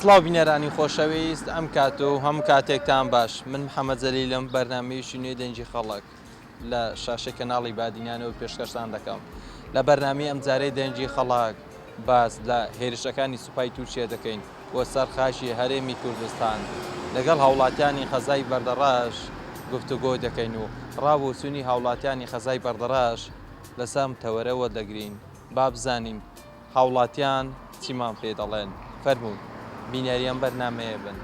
سڵاو بینەرانی خۆشەویست ئەم کات و هەم کاتێکتان باش من محەممەد جەلیلم بەرنامەیەکی نوێ دەنجی خەڵک لە شاشە کەناڵی بادینانەوە پێشکەشتان دەکەم لە بەرنامەی ئەم جارەی دەنجی خەڵک باس لە هێرشەکانی سوپای تورکیا دەکەین بۆ سەرخاشی هەرێمی کوردستان لەگەڵ هاوڵاتیانی خەزای بەردەڕاش گفتوگۆ دەکەین و ڕاوچوونی هاوڵاتیانی خەزای بەردەڕاش لەسام تەوەرەوە دەگرین با بزانین هاوڵاتیان چیمان پێ دەڵێن فەرموون بینەریان بەرنامەیە بن.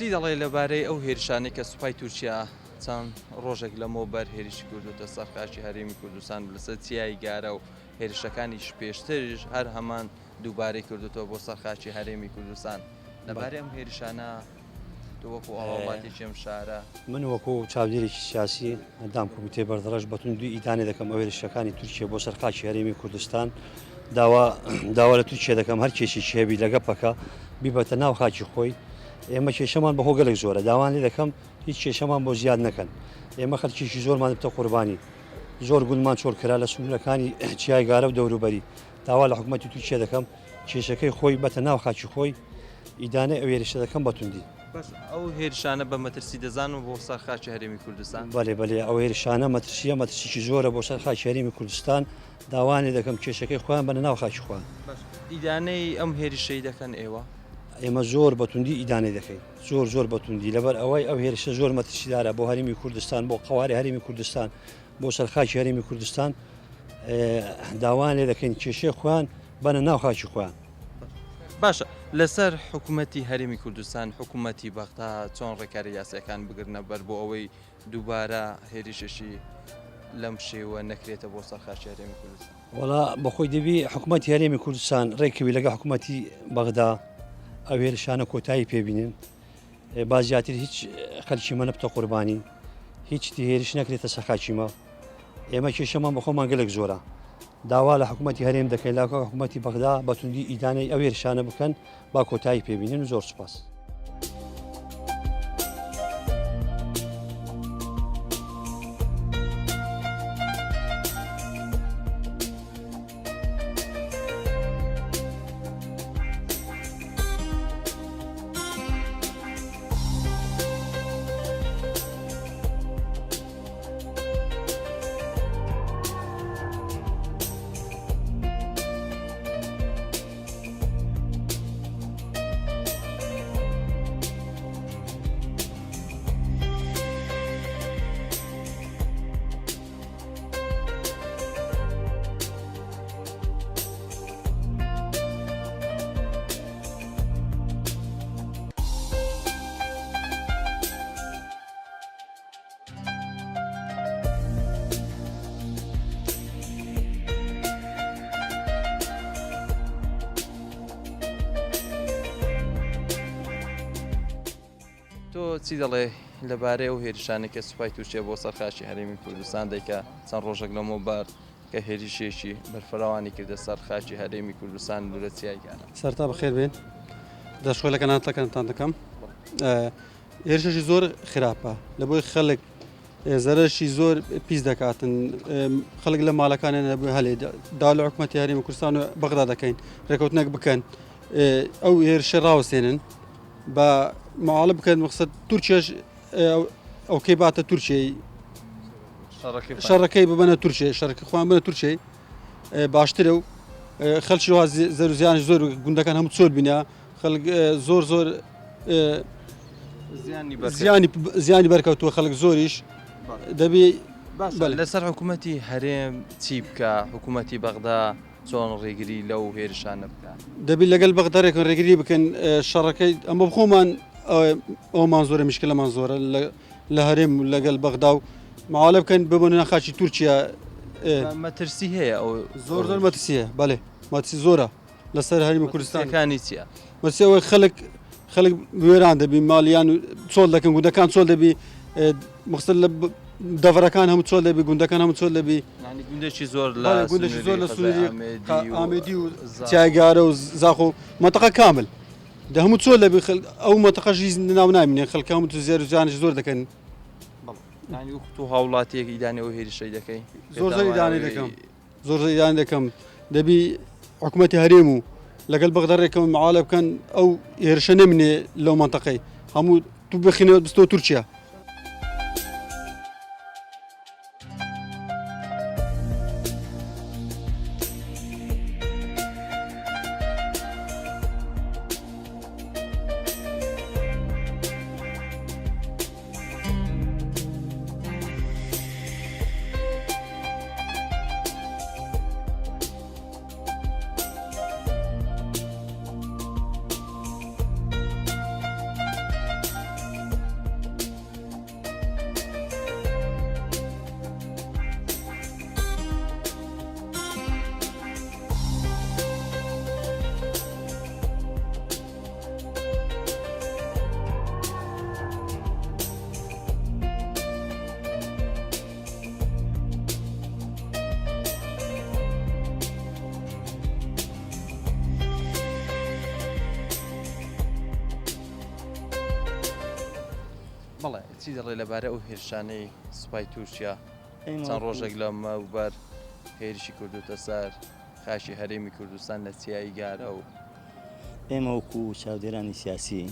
چی دەڵێ لەبارەی ئەو هێرشانەی کە سوپای تورکیا چەند ڕۆژێک لەمەوبەر هێرشی کردوتە سەرخاشی هەرێمی کوردستان لەسەر چیای گارە و هێرشەکانیش پێشترش هەر هەمان دووبارەی کردوتەوە بۆ سەرخاشی هەرێمی کوردستان لەبارەی ئەم هێرشانە وەکو ئاڵاتێکی ئەم شارە من وەکو چاودێرێکی سیاسی ئەندام کۆمیتەی بەردەڕەش بەتون دوی ئیدانێ دەکەم ئەو هێرشەکانی تورکیا بۆ سەرخاشی هەرێمی کوردستان داوا لە تورکیا دەکەم هەر کێشێکی هەبی لەگە پەکە بیبەتە ناو خاکی خۆی ئێمە کێشەمان بەهۆ گەلێک زۆرە داوان لێ دەکەم هیچ کێشەمان بۆ زیاد نەکەن ئێمە خەڵکیشی زۆرمان بتە قوربانی زۆر گونمان چۆر کرا لە سنوورەکانی چیای گارە و دەوروبەری داوا لە حکوومەتی تورکیا دەکەم کێشەکەی خۆی بەتە ناو خاکی خۆی ئیدانەی ئەو هێرشە دەکەم بەتوندی. ئەو هێرشانە بە مەترسی دەزانم بۆ سەرخاشی هەرێمی کوردستان بەڵێ ئەو هێرشانە مەترسیەکی زۆرە بۆ سەرخاشی هەرێمی کوردستان داوانێ دەکەم کێشەکەی خۆیان بەنە ناو خاکی خۆیان. ئیدانەی ئەم هێرشەی دەکەن ئێوە ئێمە زۆر بەتوندی ئیدانێ دەکەین زۆر بەتوندی لەبەر ئەوەی ئەو هێرشە زۆر مەترسیدارە بۆ هەرێمی کوردستان بۆ قەواری هەرێمی کوردستان بۆ سەرخاشی هەرێمی کوردستان داوانێ دەکەین کێشەی خۆیان بەنە ناو خاکی خۆیان. باشە لەسەر حکوومەتی هەرێمی کوردستان حکوومەتی بەغدا چۆن ڕێکاری یاسیەکان بگرنە بەر بۆ ئەوەی دووبارە هێرشەشی لەم شێوە نەکرێتە بۆ سەرخاشی هەرێمی کوردستان. وەڵا بەخۆی دەبی حکوومەتی هەرێمی کوردستان ڕێکەوی لەگە حکوومەتی بەغدا ئەو هێرشانە کۆتایی پێبینن با زیاتر هیچ خەلکی مە نەبتە قوربانی هیچ هێرش نەکرێتە سەرخاکیمە ئێمە کێشەمان بە خۆمان گەلێک زۆرە داوا لە حکوومەتی هەرێم دەکەین لاکە حکوومەتی بەغدا بەتوندی ئیدانەی ئەو هێرشانە بکەن با کۆتایی پێبینن و زۆر سوپاس. تۆ چی دەڵێ لەبارەی ئەو هێرشانێک کە سوپای تورکیا بۆ سەرخاشی هەرێمی کوردستان دەیکا چەند ڕۆژێک لەمەوبەر کە هێرشێکی بەرفراوانی کردە سەرخاشی هەرێمی کوردستان لورە چیای گارە. سەرتا بەخێر بێن دەشخۆی لە کەناتەکانتان دەکەم هێرشەشی زۆر خراپە لە بۆی خەڵک زەرشی زۆر پیس دەکاتن خەڵک لە ماڵەکانیان نەبوو هەلێ دا لە حکوومەتی هەرێمی کوردستان و بەغدا دەکەین ڕێکەوتنەک بکەن ئەو هێرشە ڕاوەستێنن بە معاڵە بکەن مەقسەد تورکیاش ئەو کەی باتە تورکیای شەڕەکەی ببەنە تورکیای شەڕەکەی خۆیان بنە تورکیای باشترە و خەڵکی وا زەرزیانی زۆر گوندەکان هەموو چۆل بینە خەڵک زۆر زیانی بەرکەوتووە خەڵک زۆریش دەبێ بەڵێ. لەسەر حکوومەتی هەرێم چی بکە حکوومەتی بەغدا چۆن ڕێگری لەو هێرشانە بکە دەبی لەگەڵ بەغدارێکن ڕێگری بکەن شەڕەکەی ئەمە بخۆمان ئەومان زۆرە میشکلەمان زۆرە لە هەرێم لەگەڵ بەغدا و ماوەڵە بکەن ببن ناخاچی تورکیا مەترسی هەیە ئەو زۆر زۆر مەترسیە بەڵێ مەترسی زۆرە لەسەر هەرمی کوردستان کوردستانەکانی چییە؟ مەسیەوەی خەڵک وێران دەبی مالیان و چۆل دەکەن گوندەکان چۆل دەبی مخسر لە دەڤەرەکان هەموو چۆل دەبی گوندەکان هەموو چۆل دەبی گوندێکی زۆر لە گوندێکی زۆر لە سنووری ئامێدی و چایگارە و زاخۆ مەتەقە کامل دە هەموو چۆل دەبی ئەو مەتەقەژی ناو نامینێ خەڵک هەموو تو زێر جانش زۆر دەکەن تو هاوڵاتیەک ئیدانی ئەو هێرشەی دەکەی زۆر زۆر ئیدانی دەکەم زۆر زۆر ئیدانی دەکەم دەبی حکوومەتی هەرێم و لەگەڵ بەغدارێکەوە معاالە بکەن ئەو هێرشە نەمینێ لەو منتەقەی هەموو تو بخینەوە بستەوە تورکیا بەڵێ چی دەڵێ لەبارە ئەو هێرشانەی سوپای تورکیا چەند ڕۆژێک لە مەوبەر هێرشی کردوتە سەر خاشی هەرێمی کوردستان لە چیایی گارە و ئێمە وەکو چاودێرانی سیاسی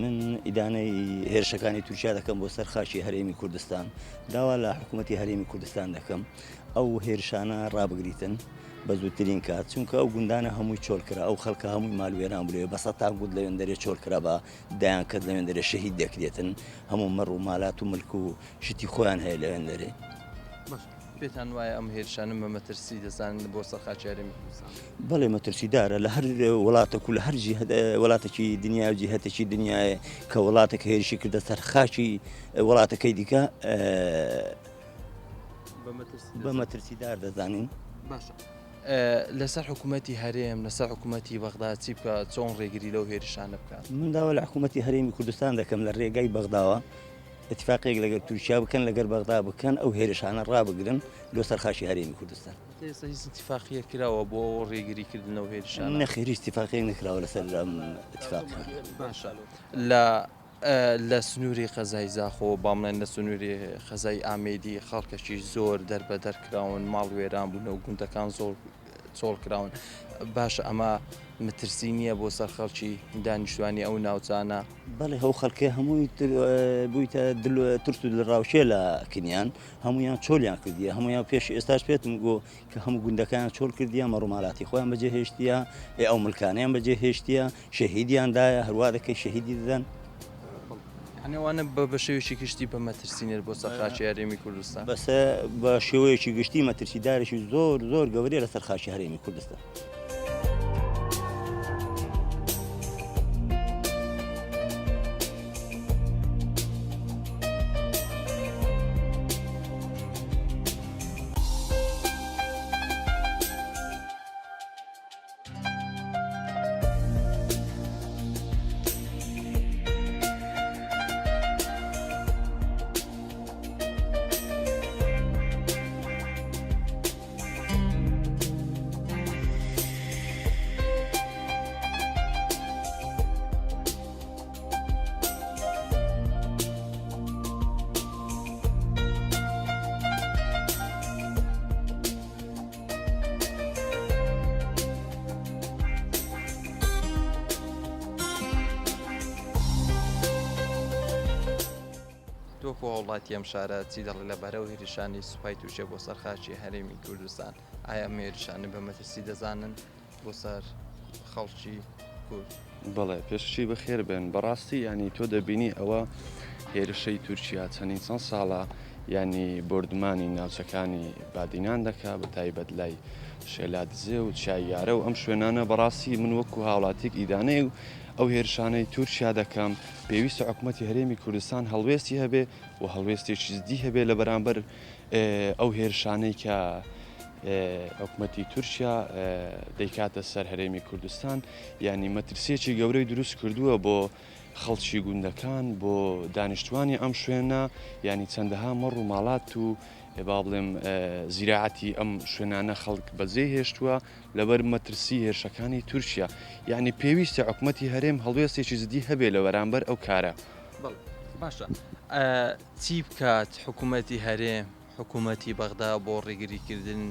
من ئیدانەی هێرشەکانی تورکیا دەکەم بۆ سەر خاشی هەرێمی کوردستان داوا لە حکوومەتی هەرێمی کوردستان دەکەم ئەو هێرشانە ڕابگریتن بە زووترین کات چونکە ئەو گوندانە هەمووی چۆل کرا ئەو خەڵکە هەمووی ماڵوێران بڵێ بە سەد تا گوند لەوێن دەرێ چۆل کرا بە دایان کرد لەوێن دەرێ شەهید دەکرێتن هەموو مەڕ و مالات و ملک و شتی خۆیان هەیە لەوێن دەرێ پێتان وایە ئەم هێرشانە بە مەترسی دەزانن بۆ سەر خاچی هەرێمی کوردستان بەڵێ مەترسیدارە لە هەر وڵاتێک و لە هەر وڵاتێکی دنیا و جیهەتێکی دنیاە کە وڵاتێک هێرشی کردە سەر خاچی وڵاتەکەی دیکە بە مەترسیدار دەزانین باشە لەسەر حکوومەتی هەرێم لەسەر حکوومەتی بەغدا چی بکە چۆن ڕێگری لەو هێرشانە بکات من داوا لە حکوومەتی هەرێمی کوردستان دەکەم لە ڕێگای بەغداوە اتفاقێک لەگەر تورکیا بکەن لەگەر بەغدا بکەن ئەو هێرشانە ڕابگرن لۆ سەرخاشی هەرێمی کوردستان ئێستا هیچ اتفاقیە کراوە بۆ ڕێگریکردنەوە هێرشانە نەخێری اتفاقێک نکراوە لەسەر اتفاق باشە لە سنووری خەزای زاخۆ بامڵێن لە سنووری خەزای ئامێدی خەڵکەشی زۆر دەربەدەر کراون ماڵ وێران بوون و گوندەکان زۆر چۆڵ کراون باشە ئەمە مترسی نییە بۆ سەر خەڵکی دانیشتوانی ئەو ناوچانە بەڵێ هەو خەڵکێ هەمووی بوویتە ترس و ڕاوشێ لە کنیان هەمویان چۆلیان کردیە هەمویان پێش ئێستاش پێتم گۆ کە هەموو گوندەکان چۆل کردیە مەڕووماڵاتی خۆیان بەجێ هێشتیە ئەو ملکانیان بەجێ هێشتیە شەهیدیاندایە هەروە دەکەی شەهیدی دەدەن هەنێوانە بە شێوێکی گشتی بە مەترسینێر بۆ سەرخاشی هەرێمی کوردستان بەسە بە شێوەیەکی گشتی مەترسیدارێکی زۆر زۆر گەورەیە لە سەرخاشی هەرێمی کوردستان تۆکو وڵاتی ئەم شارە چی دەڵێ لەبارە و هێرشانی سوپای تووشە بۆ سەرخاشی هەرێمی کوردستان ئایا ئەم هێرشانە بە مەترسی دەزانن بۆ سەر خەڵکی کورد بەڵێ پێششی بەخێر بن بەڕاستی ینی تۆ دەبینی ئەوە هێرشەی تورکیا چەندین چەند ساڵە ینی بردمانی ناوچەکانی بادینان دەکا بە تایبەت لای شێلاتزێ و چاییارە و ئەم شوێنانە بەڕاستی من وەکو هاوڵاتێک ئیدانەیە و ئەو هێرشانەی تورکیا دەکەم پێویستە حکوومەتی هەرێمی کوردستان هەڵوێستی هەبێ و هەڵوێستێکی جدی هەبێ لە بەرامبەر ئەو هێرشانەی کە حکوومەتی تورکیا دەیکاتە سەر هەرێمی کوردستان ینی مەترسێکی گەورەی دروست کردووە بۆ خەڵکی گوندەکان بۆ دانیشتوانی ئەم شوێنە ینی چەندەها مەڕ و ماڵات و با بڵێم زیراعەتی ئەم شوێنانە خەڵک بەجێ هێشتووە لەبەر مەترسی هێرشەکانی تورکیا یعنی پێویستە حکوومەتی هەرێم هەڵوێستێکی جدی هەبێ لە بەرامبەر ئەو کارە. باشە چی بکات حکوومەتی هەرێم حکوومەتی بەغدا بۆ ڕێگریکردن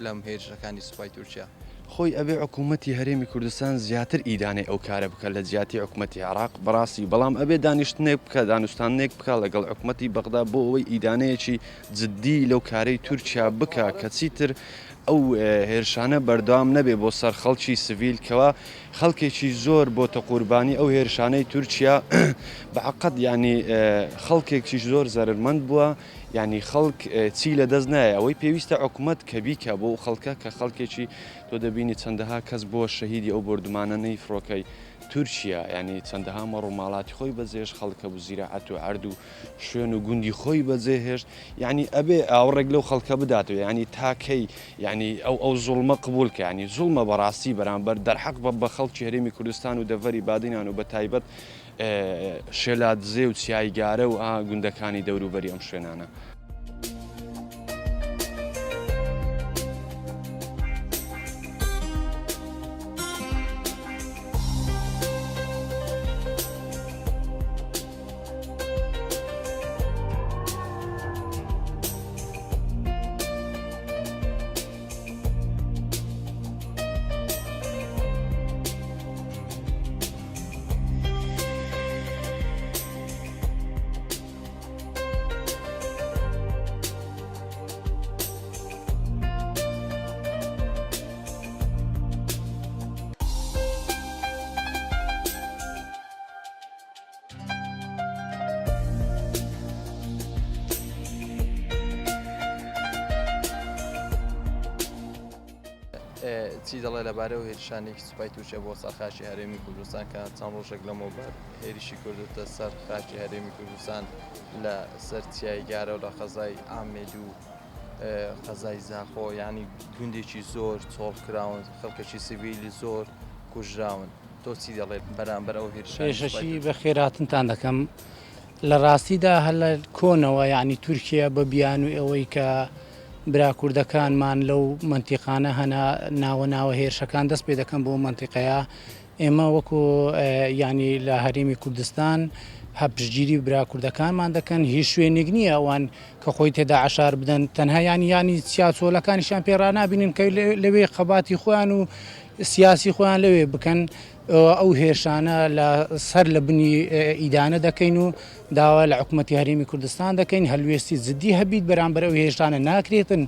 لەم هێرشەکانی سوپای تورکیا؟ خۆی ئەبێ حکوومەتی هەرێمی کوردستان زیاتر ئیدانەی ئەو کارە بکە لە جیاتی حکوومەتی عراق بەڕاستی بەڵام ئەبێ دانیشتنێک بکە دانوستانێک بکە لەگەڵ حکوومەتی بەغدا بۆ ئەوەی ئیدانەیەکی جددی لەو کارەی تورکیا بکە کە چیتر ئەو هێرشانە بەردەوام نەبێ بۆ سەر خەڵکی سڤیل کەوا خەڵکێکی زۆر بۆتە قوربانی ئەو هێرشانەی تورکیا بەعقەد ینی خەڵکێکی زۆر زەرمەند بووە ینی خەڵک چی لە دەست نایە ئەوەی پێویستە حکوومەت کە بیکە بۆ خەڵکە کە خەڵکێکی تۆ دەبینی چەندەها کەس بۆ شەهیدی ئەو بردمانەی فڕۆکەی تورکیا ینی چەندەها مەڕ و ماڵاتی خۆی بەجێش خەڵکە بوو زیراعەت و عرد و شوێن و گوندی خۆی بەجێ هێشت ینی ئەبێ ئاوڕێک لەو خەڵکە بداتەوە ینی تاکەی ینی ئەو زوڵمە قبولکە ینی زوڵمە بەڕاستی بەرامبەر دەرحەق بە خەڵکی هەرێمی کوردستان و دەڤەری بادینان و بە تایبەت شێلاتزێ و چیایگارە و گوندەکانی دەوروبەری ئەم شوێنانە. چی دەڵێ لەبارەی هێرشانێکی سوپای تورکیا بۆ سەر خاچی هەرێمی کوردستان کە چەند ڕۆژێک لەمەوبەر هێرشی کردوتە سەر خاچی هەرێمی کوردستان لە سەر چیایگارە و لە خەزای ئامێد و خەزای زاخۆ ینی گوندێکی زۆر چۆڵکراون خەڵکەکی سیڤیلی زۆر کوژراون تۆ چی دەڵێت بەرامبەر ئەو هێرشی بە خێراتنتان دەکەم لە ڕاستیدا هەر لە کۆنەوە ینی تورکیا بە بیان و ئەوەی کە برا کوردەکانمان لەو منتیقانە هەنا ناوە هێرشەکان دەست پێ دەکەم بۆ منتیقەیە ئێمە وەکو ینی لە هەرێمی کوردستان هەپشگیری برا کوردەکانمان دەکەن هیچ شوێنێک نییە ئەوان کە خۆی تێدا عشار بدەن تەنها ینی سیاسۆلەکانیشان پێڕا نابینن کە لەوێ خەباتی خۆیان و سیاسی خۆیان لەوێ بکەن ئەو هێرشانە لە سەر لە بنی ئیدانە دەکەین و داوا لە حکوومەتی هەرێمی کوردستان دەکەین هەلوێستی جدی هەبیت بەرامبەر ئەو هێرشانە ناکرێتن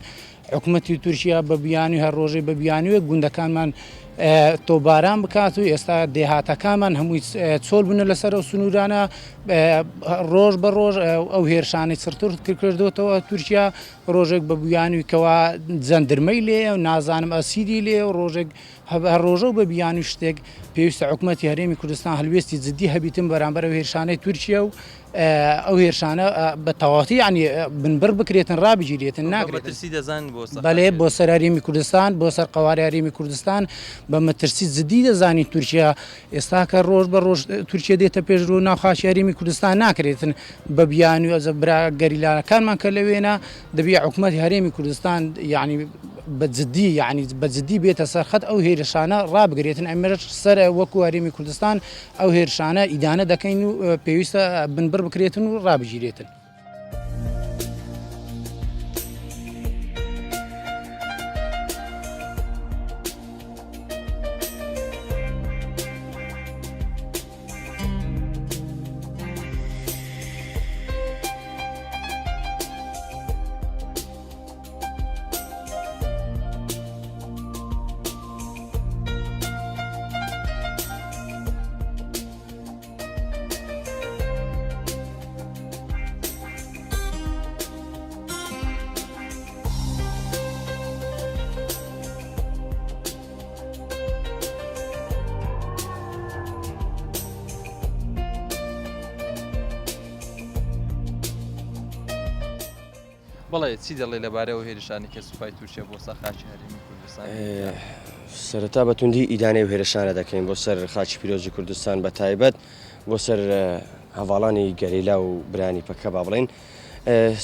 حکوومەتی تورکیا بە بیانی هەر ڕۆژێ بە بیانوێ گوندەکانمان تۆباران بکات و ئێستا دێهاتەکانمان هەمووی چۆل بنە لەسەر ئەو سنوورانە ڕۆژ بە ڕۆژ ئەو هێرشانەی سرتر کردوتەوە تورکیا ڕۆژێک بە بیانوی کەوا جەندرمەی لێ و نازانم ئەسیری لێ و ڕۆژێک هەر ڕۆژە و بە بیانی شتێک پێویستە حکوومەتی هەرێمی کوردستان هەلوێستی جدی هەبیتن بەرامبەر ئەو هێرشانەی تورکیا و ئەو هێرشانە بە تەواوەتی ینی بنبەر بکرێتن ڕابگیرێتن ناکرێت بەڵێ بۆ سەر هەرێمی کوردستان بۆ سەر قەواری هەرێمی کوردستان بە مەترسی جدی دەزانی تورکیا ئێستا کە ڕۆژ بە ڕۆژ تورکیا دێتە پێشڕوو ناوخاشی هەرێمی کوردستان ناکرێتن بە بیانی و ئەزەبرا گەریلانەکانمان کە لەوێنە دەبی حکوومەتی هەرێمی کوردستان یعنی بەجددی بێتە سەرخەت ئەو هێرشانە ڕابگرێتن ئەمەش سەر وەکو هەرێمی کوردستان ئەو هێرشانە ئیدانە دەکەین و پێویستە بنبەر بکرێتن و ڕابگیرێتن. بەڵێ چی دەڵێ لەبارەوە هێرشانی کە سوپای تورکیا بۆ سەر خاکی هەرێمی کوردستان سەرەتا بەتوندی ئیدانەی و هێرشانە دەکەین بۆ سەر خاچی پیرۆزی کوردستان بە تایبەت بۆ سەر هەواڵانی گەریلا و برانی پەکە با بڵێن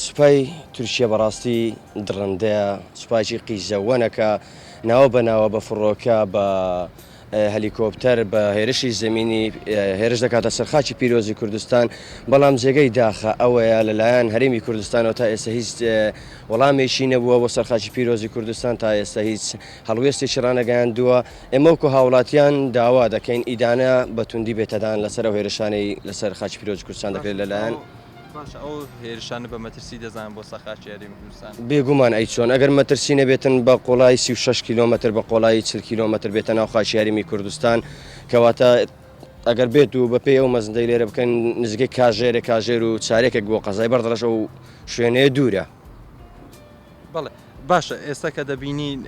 سوپای تورکیا بەڕاستی دڕندەیە سوپایکی قیزەوەنەکە ناوە بە ناوە بە فڕۆکە بە هەلیکۆپتەر بە هێرشی زمینی هێرش دەکاتە سەرخاچی پیرۆزی کوردستان بەڵام جێگەی داخە ئەوەیە لەلایەن هەرێمی کوردستانەوە تا ئێستا هیچ وەڵامێکی نەبووە بۆ سەرخاچی پیرۆزی کوردستان تا ئێستا هیچ هەڵوێستێکی ڕانەگەیاندووە ئێمە وەکو هاوڵاتیان داوا دەکەین ئیدانە بەتوندی بێتەدان لەسەر و هێرشانەی لەسەر خاچی پیرۆزی کوردستان دەکرێت لەلایەن باشە ئەو هێرشانە بە مەترسی دەزانن بۆ سەرخاکی هەرێمی کوردستان بێگومان ئەی چۆن ئەگەر مەترسی نەبێتن بە قۆڵای 36 کیلۆمەتر بە قۆڵایی 40 کیلۆمەتر بێتە ناو خاچی هەرێمی کوردستان کەواتە ئەگەر بێت و بەپێی ئەو مەزندەی لێرە بکەن نزگەی کاژێر و چارێکێک بۆ قەزای بەردەڕەش و شوێنەیە دوورە. بەڵێ باشە ئێستا کە دەبینین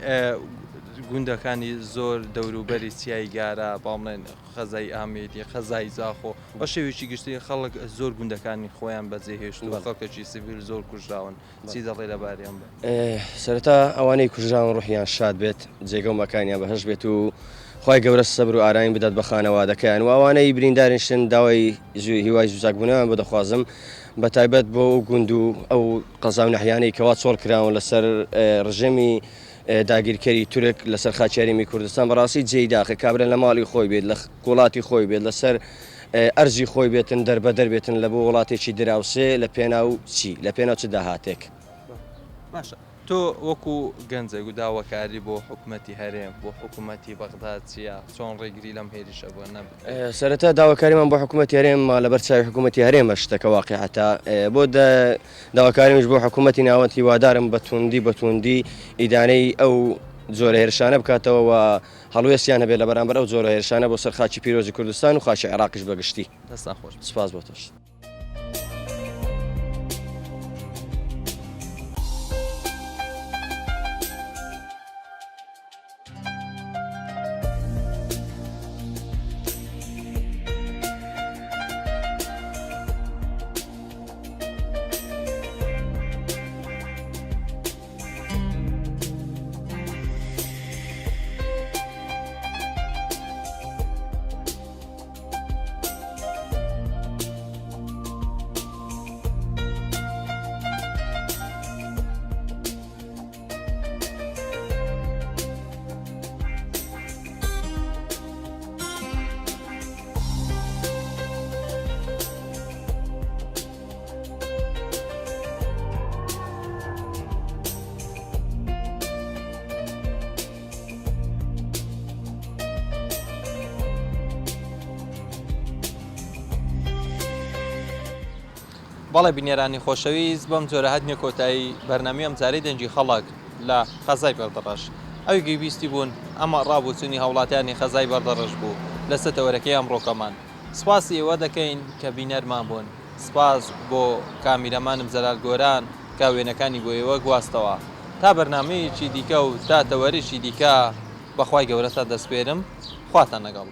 گوندەکانی زۆر دەوروبەری چیای گارە باڵێن خەزای ئامێدی خەزای زاخۆ بە شێوێکی گشتی خەڵک زۆر گوندەکانی خۆیان بەجێهێشت و خەڵکەکی سیڤیل زۆر کوژراون چی دەڵێ لەباریان بە سەرەتا ئەوانەی کوژراون ڕوحیان شاد بێت جێگە و مەکانیان بەهەش بێت و خی گەورە سەبر و ئاراین بدات بە خانەوادەکەیان و ئەوانەی بریندارنشتن داوای هیوای زوزاکبوونەوەیان بۆ دەخوازم بە تایبەت بۆ ئەو گوند و ئەو قەزا و نەحیانەی کەوا چۆڵ کراون لەسەر ڕژێمی داگیرکەری تورک لەسەر خاچی هەرێمی کوردستان بەڕاستی جێی داخە کابرا لە ماڵی خۆی بێت لە وڵاتی خۆی بێت لەسەر ئەرزی خۆی بێتن دەربەدەر بێتن لە بۆ وڵاتێکی دراوسێ لە پێناو چی لە پێناو چ داهاتێک. باشە تۆ وەکو گەنجێک و داواکاری بۆ حکوومەتی هەرێم بۆ حکوومەتی بەغداد چیە چۆن ڕێگری لەم هێریشە بۆ نەبێت سەرەتا داواکاریمان بۆ حکوومەتی هەرێم لەبەر چاوی حکوومەتی هەرێمە شتەکە واقعەتە بۆ داواکاریمش بۆ حکوومەتی ناوەتی وادارم بەتوندی ئیدانەی ئەو زۆرە هێرشانە بکاتەوە و هەڵوێستیان هەبێت لە بەرامبەر ئەو زۆرە هێرشانە بۆ سەر خاچی پیرۆزی کوردستان و خاچی عێراقیش بەگشتی. دەستان خۆش سپاس بۆ تۆش. بەڵێ بینێرانی خۆشەویست بەم جۆرە هەدنێ کۆتایی بەرنامی ئەم جارەی دەنجی خەڵک لە خەزای بەردەڕەش ئەوی گەیبیستی بوون ئەمە ڕابوچوونی هەوڵاتیانی خەزای بەردەڕەش بوو لە سەتەوەرەکەی ئەمڕۆکەمان سپاسی ئێوە دەکەین کە بینەرمان بوون سپاس بۆ کامیرەمانم جەلال گۆران کە وێنەکانی بۆ ئێوە گواستەوە تا بەرنامەیەکی دیکە و تا تەوەریشی دیکە بەخوای گەورەتە دەسپێرم خواتان لەگەڵ